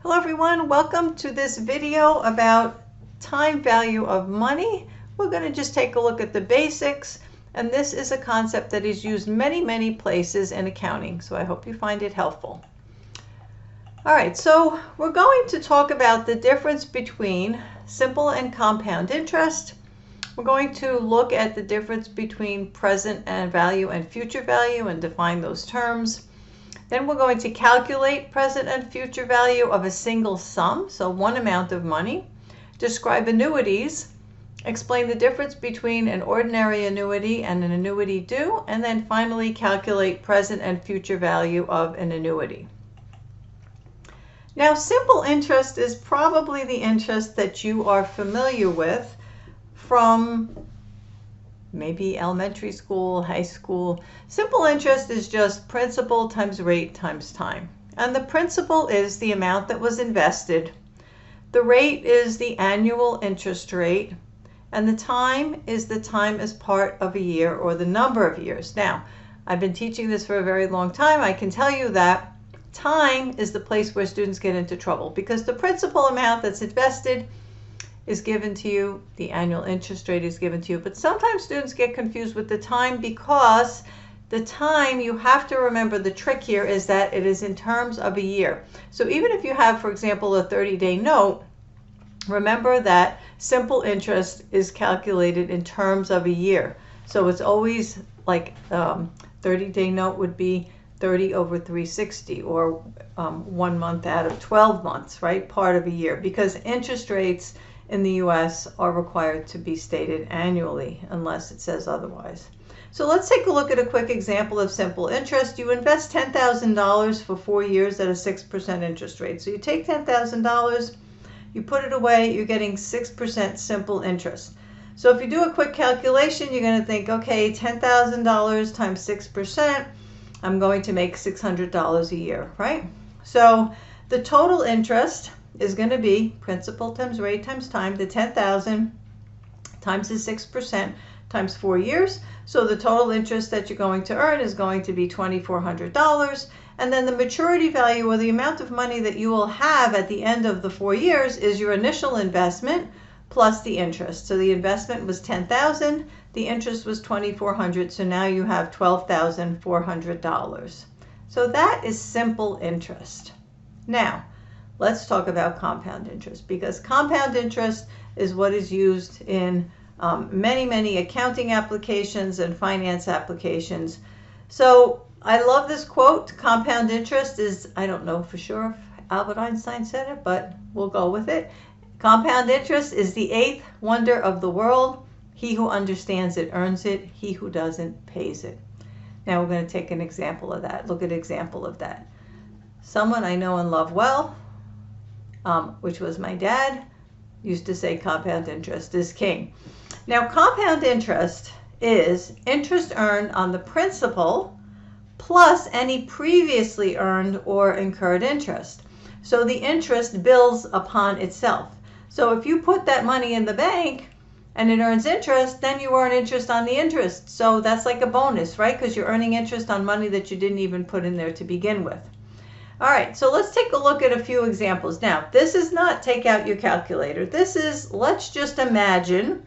Hello everyone, welcome to this video about time value of money. We're going to just take a look at the basics, and this is a concept that is used many places in accounting, so I hope you find it helpful. Alright, so we're going to talk about the difference between simple and compound interest. We're going to look at the difference between present and value and future value and define those terms. Then we're going to calculate present and future value of a single sum, so one amount of money, describe annuities, explain the difference between an ordinary annuity and an annuity due, and then finally calculate present and future value of an annuity. Now, simple interest is probably the interest that you are familiar with from maybe elementary school, high school. Simple interest is just principal times rate times time. And the principal is the amount that was invested. The rate is the annual interest rate. And the time is the time as part of a year or the number of years. Now, I've been teaching this for a very long time. I can tell you that time is the place where students get into trouble because the principal amount that's invested is given to you, the annual interest rate is given to you. But sometimes students get confused with the time because the time, you have to remember, the trick here is that it is in terms of a year. So even if you have, for example, a 30-day note, remember that simple interest is calculated in terms of a year. So it's always like 30-day note would be 30 over 360, or 1 month out of 12 months, right? Part of a year, because interest rates in the US are required to be stated annually unless it says otherwise. So let's take a look at a quick example of simple interest. You invest $10,000 for 4 years at a 6% interest rate. So you take $10,000, you put it away, you're getting 6% simple interest. So if you do a quick calculation, you're going to think, okay, $10,000 times 6%, I'm going to make $600 a year, right? So the total interest is going to be principal times rate times time, the 10,000 times the 6% times 4 years. So the total interest that you're going to earn is going to be $2,400. And then the maturity value, or the amount of money that you will have at the end of the 4 years, is your initial investment plus the interest. So the investment was $10,000, the interest was $2,400, so now you have $12,400. So that is simple interest. Now, let's talk about compound interest, because compound interest is what is used in many accounting applications and finance applications. So I love this quote. Compound interest is, I don't know for sure if Albert Einstein said it, but we'll go with it. Compound interest is the 8th wonder of the world. He who understands it earns it. He who doesn't pays it. Now we're going to take an example of that. Look at an example of that. Someone I know and love well, which was my dad, used to say compound interest is king. Now, compound interest is interest earned on the principal plus any previously earned or incurred interest. So the interest builds upon itself. So if you put that money in the bank and it earns interest, then you earn interest on the interest. So that's like a bonus, right? Because you're earning interest on money that you didn't even put in there to begin with. All right, so let's take a look at a few examples. Now, this is not take out your calculator. This is, let's just imagine,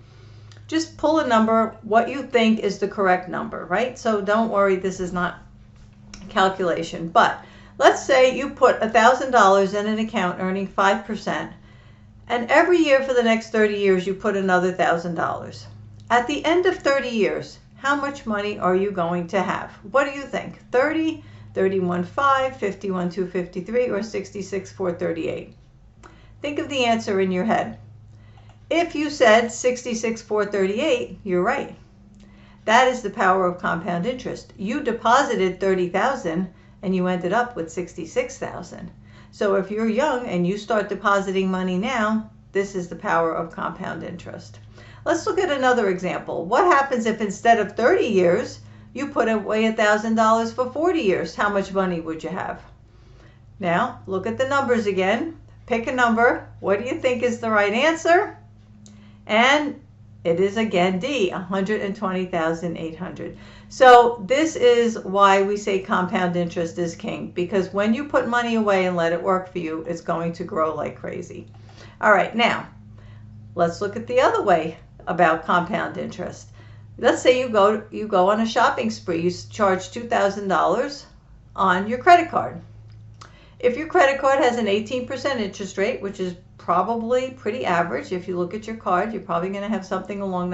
just pull a number, what you think is the correct number, right? So don't worry, this is not calculation. But let's say you put $1,000 in an account earning 5%, and every year for the next 30 years you put another $1,000. At the end of 30 years, how much money are you going to have? What do you think? 30, 31,500, 51,253, or 66,438? Think of the answer in your head. If you said 66,438, you're right. That is the power of compound interest. You deposited 30,000 and you ended up with 66,000. So if you're young and you start depositing money now, this is the power of compound interest. Let's look at another example. What happens if instead of 30 years, you put away $1,000 for 40 years? How much money would you have? Now, look at the numbers again. Pick a number. What do you think is the right answer? And It is again D, 120,800. So this is why we say compound interest is king, because when you put money away and let it work for you, it's going to grow like crazy. All right, now let's look at the other way about compound interest. Let's say you go on a shopping spree. You charge $2,000 on your credit card. If your credit card has an 18% interest rate, which is probably pretty average, if you look at your card, you're probably going to have something along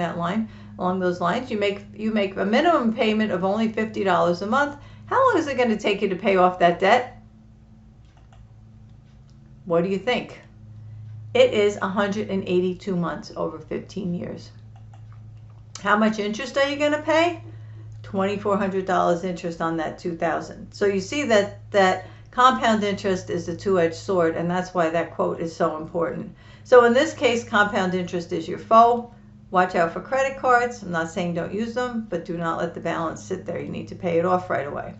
those lines. You make a minimum payment of only $50 a month. How long is it going to take you to pay off that debt? What do you think? It is 182 months over 15 years. How much interest are you going to pay? $2,400 interest on that $2,000. So you see that compound interest is a two-edged sword, and that's why that quote is so important. So in this case, compound interest is your foe. Watch out for credit cards. I'm not saying don't use them, but do not let the balance sit there. You need to pay it off right away.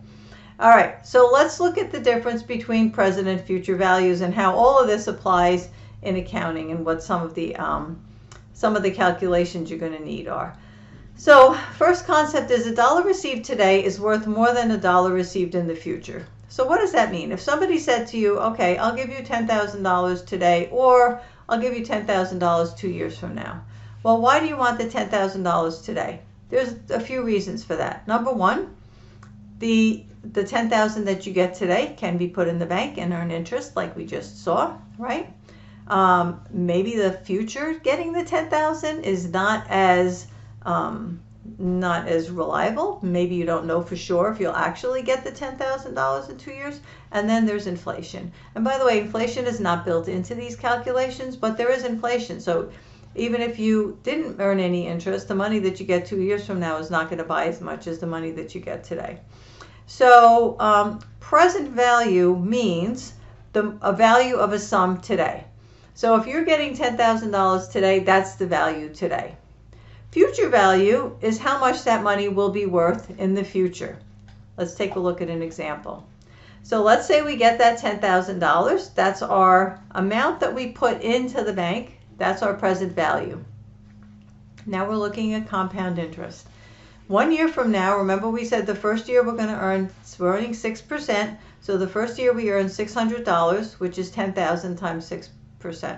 All right, so let's look at the difference between present and future values and how all of this applies in accounting and what some of the calculations you're going to need are. So first concept is $1 received today is worth more than $1 received in the future. So what does that mean? If somebody said to you, okay, I'll give you $10,000 today, or I'll give you $10,000 2 years from now. Well, why do you want the $10,000 today? There's a few reasons for that. Number one, the $10,000 that you get today can be put in the bank and earn interest like we just saw, right? Maybe the future getting the $10,000 is not as reliable. Maybe you don't know for sure if you'll actually get the $10,000 in 2 years. And then there's inflation. And by the way, inflation is not built into these calculations, but there is inflation. So even if you didn't earn any interest, the money that you get 2 years from now is not going to buy as much as the money that you get today. So present value means a value of a sum today. So if you're getting $10,000 today, that's the value today. Future value is how much that money will be worth in the future. Let's take a look at an example. So let's say we get that $10,000. That's our amount that we put into the bank. That's our present value. Now we're looking at compound interest. 1 year from now, remember we said the first year we're earning 6%. So the first year we earn $600, which is 10,000 times 6%.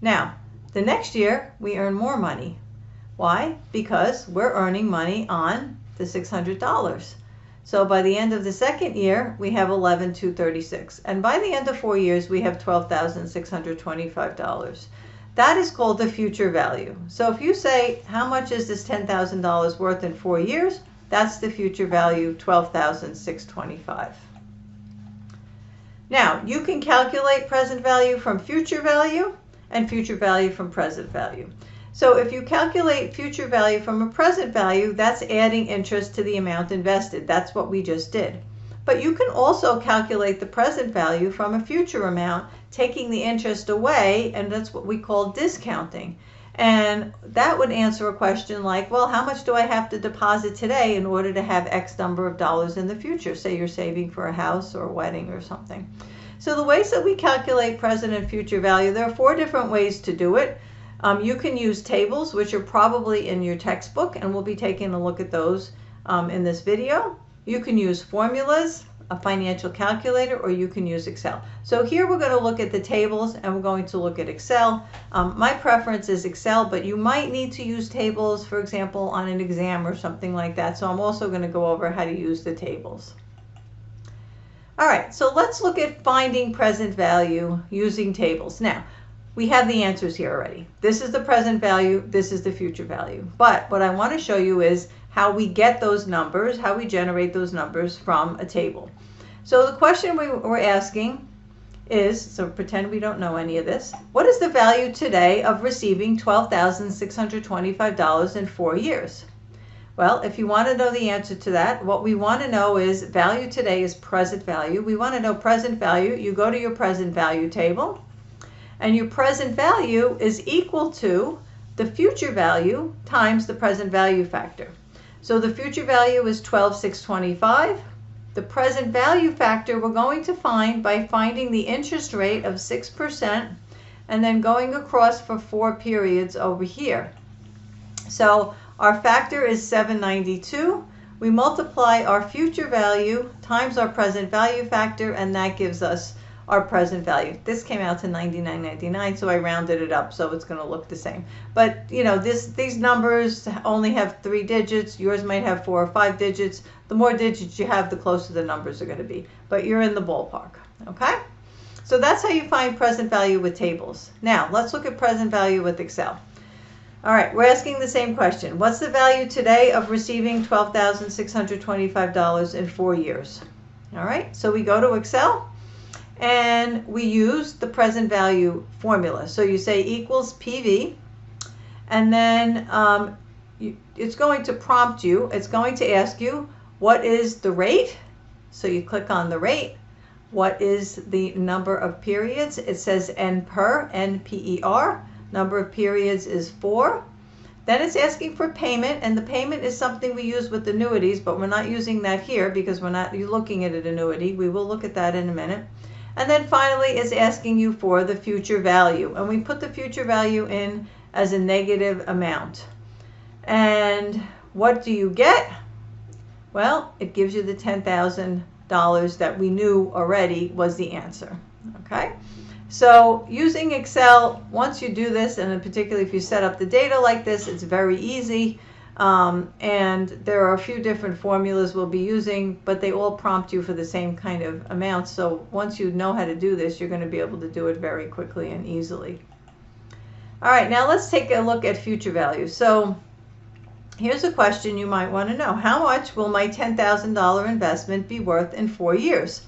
Now, the next year we earn more money. Why? Because we're earning money on the $600. So by the end of the second year, we have $11,236. And by the end of 4 years, we have $12,625. That is called the future value. So if you say, how much is this $10,000 worth in 4 years? That's the future value, $12,625. Now, you can calculate present value from future value and future value from present value. So if you calculate future value from a present value, that's adding interest to the amount invested. That's what we just did. But you can also calculate the present value from a future amount, taking the interest away, and that's what we call discounting. And that would answer a question like, well, how much do I have to deposit today in order to have X number of dollars in the future? Say you're saving for a house or a wedding or something. So the ways that we calculate present and future value, there are 4 different ways to do it. You can use tables, which are probably in your textbook, and we'll be taking a look at those in this video. You can use formulas, a financial calculator, or you can use Excel. So here we're going to look at the tables and we're going to look at Excel. My preference is Excel, but you might need to use tables, for example, on an exam or something like that. So I'm also going to go over how to use the tables. All right, so let's look at finding present value using tables. Now, we have the answers here already. This is the present value, this is the future value. But what I want to show you is how we get those numbers, how we generate those numbers from a table. So the question we're asking is, so pretend we don't know any of this, what is the value today of receiving $12,625 in 4 years? Well, if you want to know the answer to that, what we want to know is value today is present value. We want to know present value. You go to your present value table, and your present value is equal to the future value times the present value factor. So the future value is 12,625. The present value factor we're going to find by finding the interest rate of 6% and then going across for 4 periods over here. So our factor is 792. We multiply our future value times our present value factor, and that gives us our present value. This came out to 99.99, so I rounded it up so it's going to look the same. But you know, these numbers only have 3 digits. Yours might have 4 or 5 digits. The more digits you have, the closer the numbers are going to be. But you're in the ballpark, okay? So that's how you find present value with tables. Now, let's look at present value with Excel. All right, we're asking the same question. What's the value today of receiving $12,625 in 4 years? All right, so we go to Excel and we use the present value formula. So you say equals PV, and then it's going to prompt you. It's going to ask you, what is the rate? So you click on the rate. What is the number of periods? It says NPER. Number of periods is 4. Then it's asking for payment, and the payment is something we use with annuities, but we're not using that here because we're not looking at an annuity. We will look at that in a minute. And then finally it's asking you for the future value, and we put the future value in as a negative amount. And what do you get? Well, it gives you the $10,000 that we knew already was the answer. Okay? So using Excel, once you do this, and particularly if you set up the data like this, it's very easy. And there are a few different formulas we'll be using, but they all prompt you for the same kind of amount. So once you know how to do this, you're going to be able to do it very quickly and easily. All right, now let's take a look at future value. So here's a question you might want to know. How much will my $10,000 investment be worth in 4 years?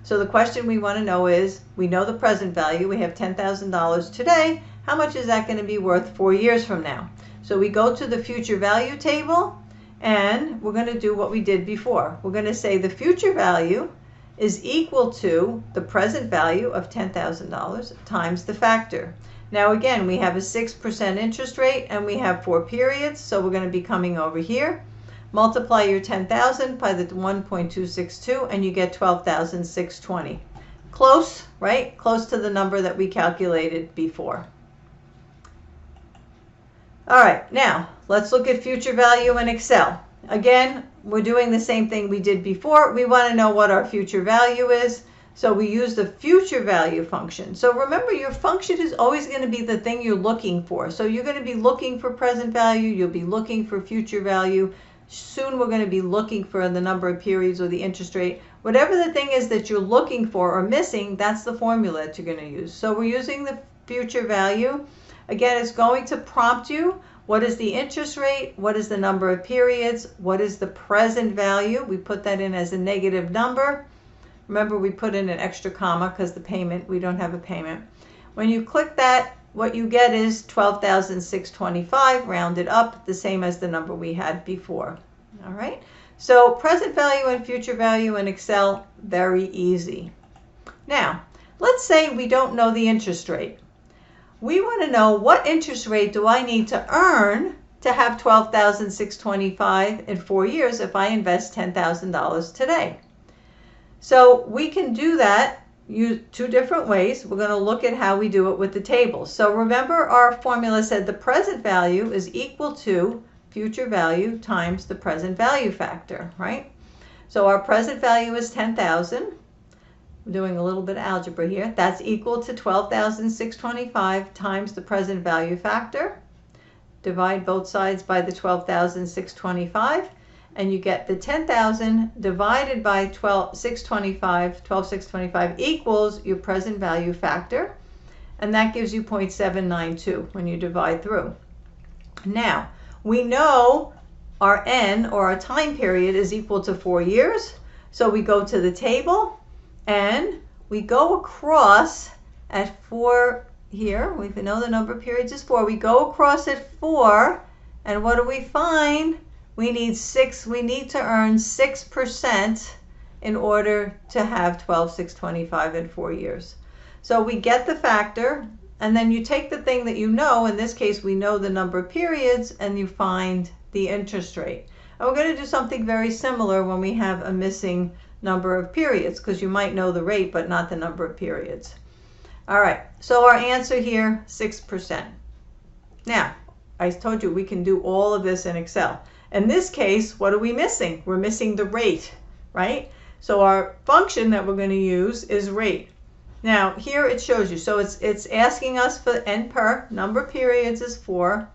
So the question we want to know is, we know the present value. We have $10,000 today. How much is that going to be worth 4 years from now? So we go to the future value table, and we're going to do what we did before. We're going to say the future value is equal to the present value of $10,000 times the factor. Now again, we have a 6% interest rate, and we have 4 periods, so we're going to be coming over here. Multiply your 10,000 by the 1.262, and you get 12,620. Close, right? Close to the number that we calculated before. All right, now let's look at future value in Excel. Again, we're doing the same thing we did before. We want to know what our future value is, so we use the future value function. So remember, your function is always going to be the thing you're looking for. So you're going to be looking for present value, you'll be looking for future value. Soon we're going to be looking for the number of periods or the interest rate. Whatever the thing is that you're looking for or missing, that's the formula that you're going to use. So we're using the future value. Again, it's going to prompt you. What is the interest rate? What is the number of periods? What is the present value? We put that in as a negative number. Remember, we put in an extra comma because the payment, we don't have a payment. When you click that, what you get is 12,625 rounded up, the same as the number we had before. All right. So present value and future value in Excel, very easy. Now, let's say we don't know the interest rate. We want to know, what interest rate do I need to earn to have 12,625 in 4 years if I invest $10,000 today? So we can do that use 2 different ways. We're going to look at how we do it with the tables. So remember, our formula said the present value is equal to future value times the present value factor, right? So our present value is 10,000. I'm doing a little bit of algebra here. That's equal to 12,625 times the present value factor. Divide both sides by the 12,625. And you get the 10,000 divided by 12,625 equals your present value factor. And that gives you 0.792 when you divide through. Now, we know our N, or our time period, is equal to 4 years. So we go to the table and we go across at 4 here. We know the number of periods is 4. We go across at 4, and what do we find? We need to earn 6% in order to have 12,625 in 4 years. So we get the factor, and then you take the thing that you know. In this case, we know the number of periods, and you find the interest rate. And we're going to do something very similar when we have a missing number of periods, because you might know the rate but not the number of periods. All right, so our answer here, 6%. Now, I told you we can do all of this in Excel. In this case, what are we missing? We're missing the rate, right? So our function that we're going to use is rate. Now here it shows you. So it's asking us for N per, number of periods is 4.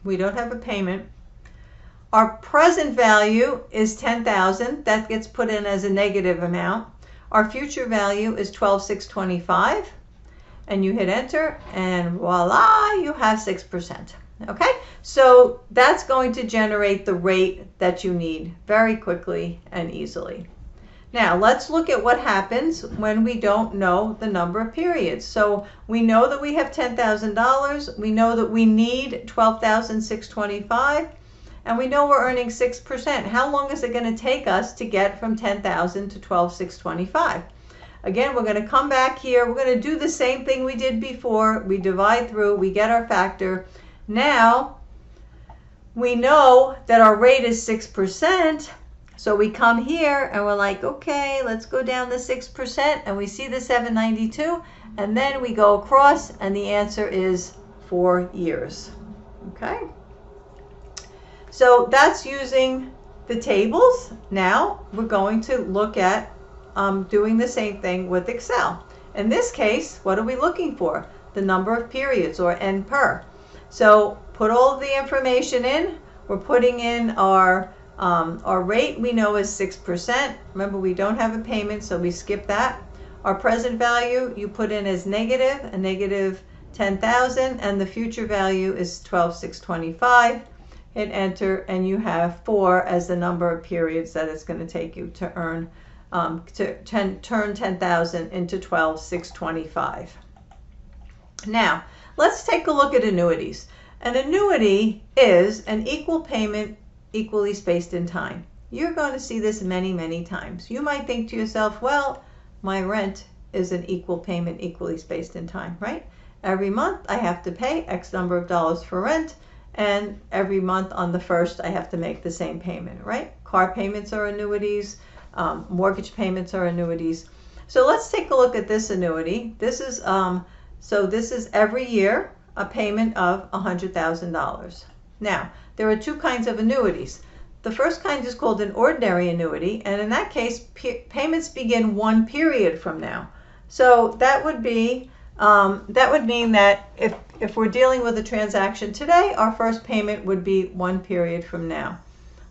We don't have a payment. Our present value is 10,000. That gets put in as a negative amount. Our future value is 12,625. And you hit enter and voila, you have 6%. Okay, so that's going to generate the rate that you need very quickly and easily. Now let's look at what happens when we don't know the number of periods. So we know that we have $10,000. We know that we need 12,625. And we know we're earning 6%. How long is it going to take us to get from 10,000 to 12,625? Again, we're going to come back here. We're going to do the same thing we did before. We divide through, we get our factor. Now, we know that our rate is 6%. So we come here and we're like, okay, let's go down the 6%. And we see the 792. And then we go across and the answer is 4 years. Okay? So that's using the tables. Now we're going to look at doing the same thing with Excel. In this case, what are we looking for? The number of periods, or N per. So put all of the information in. We're putting in our rate we know is 6%. Remember, we don't have a payment, so we skip that. Our present value you put in as negative, a negative 10,000, and the future value is 12,625. Hit enter and you have 4 as the number of periods that it's going to take you to earn turn 10,000 into 12,625. Now let's take a look at annuities. An annuity is an equal payment equally spaced in time. You're going to see this many times. You might think to yourself, well, my rent is an equal payment equally spaced in time, right? Every month I have to pay X number of dollars for rent, and every month on the 1st I have to make the same payment, right? Car payments are annuities, mortgage payments are annuities. So let's take a look at this annuity. This is this is every year a payment of $100,000. Now there are 2 kinds of annuities. The first kind is called an ordinary annuity, and in that case payments begin 1 period from now. So that would be that would mean that if we're dealing with a transaction today, our first payment would be 1 period from now.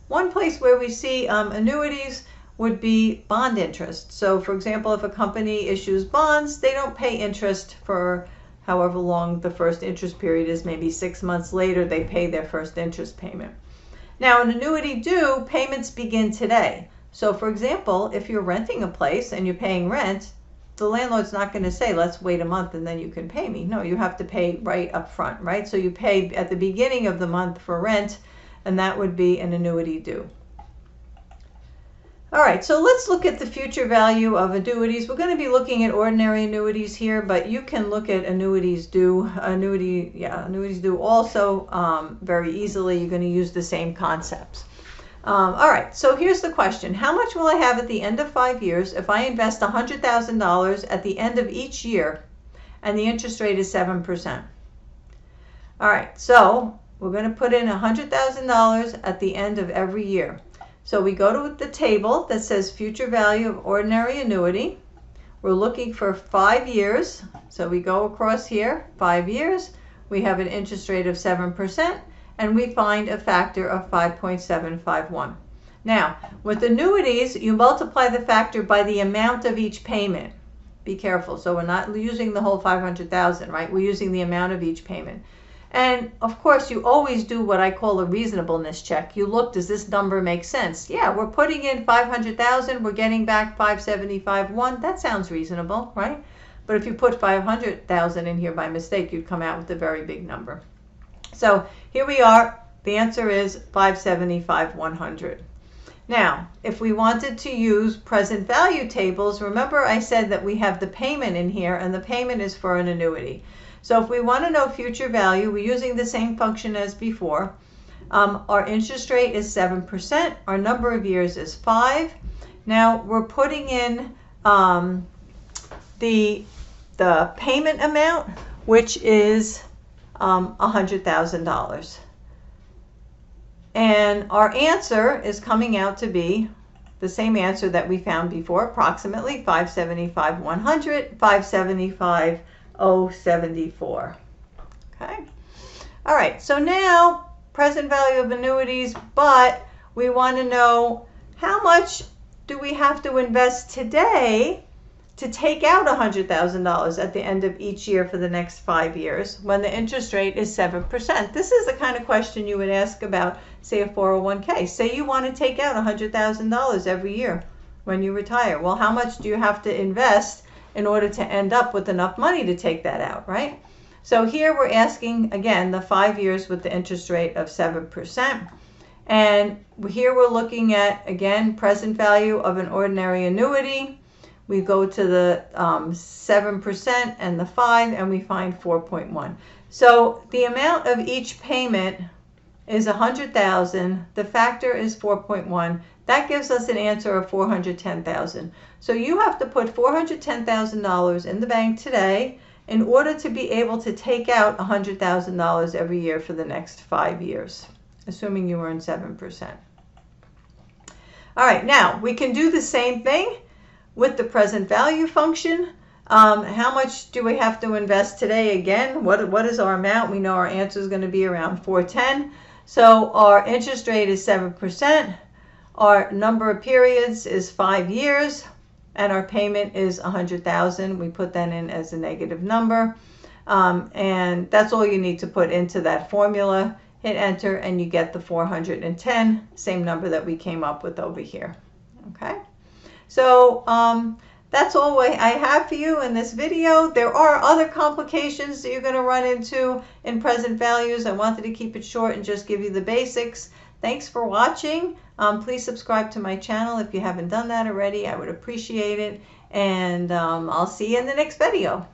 One place where we see annuities would be bond interest. So for example, if a company issues bonds, they don't pay interest for however long the first interest period is. Maybe 6 months later they pay their first interest payment. Now an annuity due, payments begin today. So for example, if you're renting a place and you're paying rent, the landlord's not going to say, let's wait a month and then you can pay me. No, you have to pay right up front, right? So you pay at the beginning of the month for rent, and that would be an annuity due. All right, so let's look at the future value of annuities. We're going to be looking at ordinary annuities here, but you can look at annuities due, annuities due also very easily. You're going to use the same concepts. All right, so here's the question. How much will I have at the end of 5 years if I invest $100,000 at the end of each year and the interest rate is 7%? All right, so we're going to put in $100,000 at the end of every year. So we go to the table that says future value of ordinary annuity. We're looking for 5 years. So we go across here, 5 years. We have an interest rate of 7%, and we find a factor of 5.751. Now, with annuities, you multiply the factor by the amount of each payment. Be careful. So we're not using the whole 500,000, right? We're using the amount of each payment. And of course, you always do what I call a reasonableness check. You look, does this number make sense? Yeah, we're putting in 500,000, we're getting back 575.1. That sounds reasonable, right? But if you put 500,000 in here by mistake, you'd come out with a very big number. So here we are. The answer is 575.100. Now, if we wanted to use present value tables, remember I said that we have the payment in here, and the payment is for an annuity. So if we want to know future value, we're using the same function as before. Our interest rate is 7%. Our number of years is 5. Now we're putting in the payment amount, which is $100,000. And our answer is coming out to be the same answer that we found before, approximately 575,100, 575,074. Okay. All right. So now present value of annuities, but we want to know how much do we have to invest today to take out $100,000 at the end of each year for the next 5 years when the interest rate is 7%. This is the kind of question you would ask about, say, a 401k. Say you want to take out $100,000 every year when you retire. Well, how much do you have to invest in order to end up with enough money to take that out, right? So here we're asking, again, the 5 years with the interest rate of 7%. And here we're looking at, again, present value of an ordinary annuity. We go to the 7% and the 5, and we find 4.1. So the amount of each payment is $100,000. The factor is 4.1. That gives us an answer of $410,000. So you have to put $410,000 in the bank today in order to be able to take out $100,000 every year for the next 5 years, assuming you earn 7%. All right, now we can do the same thing with the present value function. How much do we have to invest today? Again, what is our amount? We know our answer is going to be around 410. So our interest rate is 7%. Our number of periods is 5 years. And our payment is $100,000. We put that in as a negative number. And that's all you need to put into that formula. Hit enter and you get the 410, same number that we came up with over here. Okay. So that's all I have for you in this video. There are other complications that you're going to run into in present values. I wanted to keep it short and just give you the basics. Thanks for watching. Please subscribe to my channel if you haven't done that already. I would appreciate it. And I'll see you in the next video.